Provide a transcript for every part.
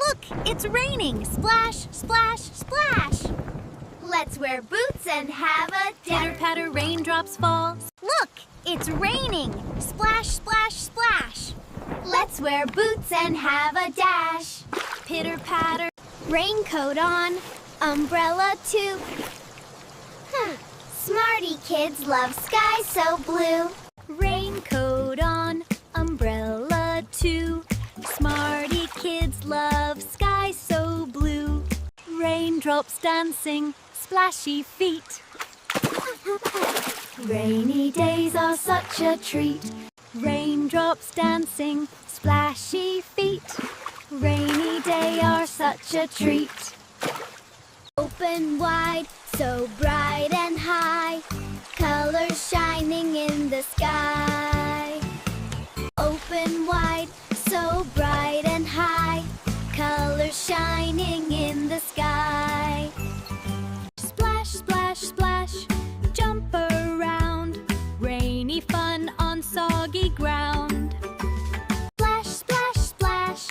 Look, it's raining. Splash, splash, splash. Let's wear boots and have a Pitter-patter, raindrops fall. Look, it's raining. Splash, splash, splash. Let's wear boots and have a dash. Pitter-patter. Raincoat on, umbrella too. Smarty Kids love sky so blue. Raincoat on, umbrella too. Smarty Kids love sky so blue. Raindrops dancing, splashy feet. Rainy days are such a treat. Raindrops dancing, splashy feet. Rainy day are such a treat. Open wide, so bright and high. Colors shining in the sky. Open wide, so bright and high. Colors shining in the sky. Splash, splash, splash, jump around. Rainy fun on soggy ground. Splash, splash, splash,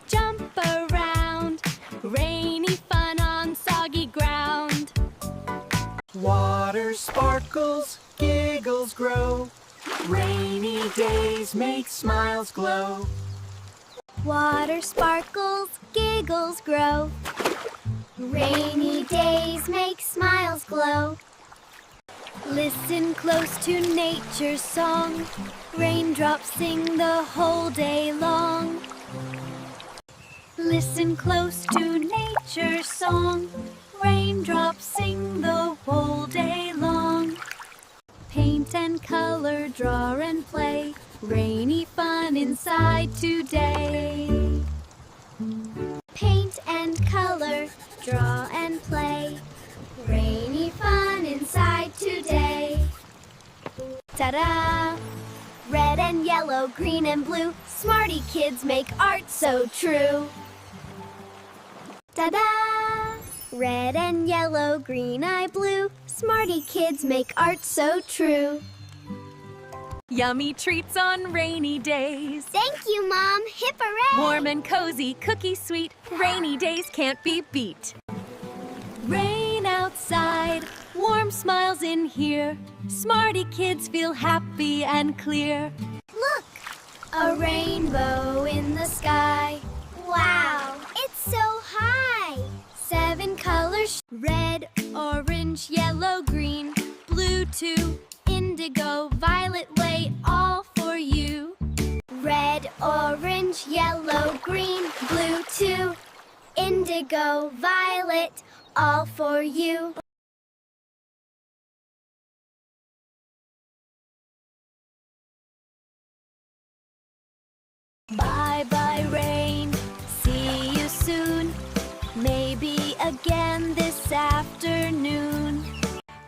jump around. Rainy fun on soggy ground. Water sparkles, giggles grow. Rainy days make smiles glow. Water sparkles, giggles grow. Rainy days make smiles glow. Listen close to nature's song. Raindrops sing the whole day long. Listen close to nature's song. Raindrops sing the whole day long. Paint and color, draw and play. Rainy fun inside today. Paint and color, draw and play. Rainy fun inside today. Ta-da! Red and yellow, green and blue. Smarty Kids make art so true. Ta-da! Red and yellow, green eye blue. Smarty Kids make art so true. Yummy treats on rainy days. Thank you, Mom. Hip hooray! Warm and cozy, cookie sweet. Rainy days can't be beat. Rain outside, warm smiles in here. Smarty Kids feel happy and clear. Look! A rainbow in the sky. Wow! It's so high! 7 colors. Red, orange, yellow, green, blue too, indigo, violet, way, all for you. Red, orange, yellow, green, blue too. Indigo, violet, all for you. Bye-bye rain, see you soon. Maybe again this afternoon.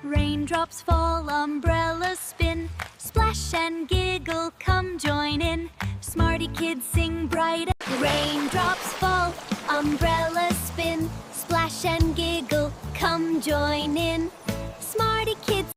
Raindrops fall, umbrellas spin. Splash and giggle, come join in. Smarty Kids sing bright. Raindrops fall, umbrellas spin. Splash and giggle, come join in. Smarty Kids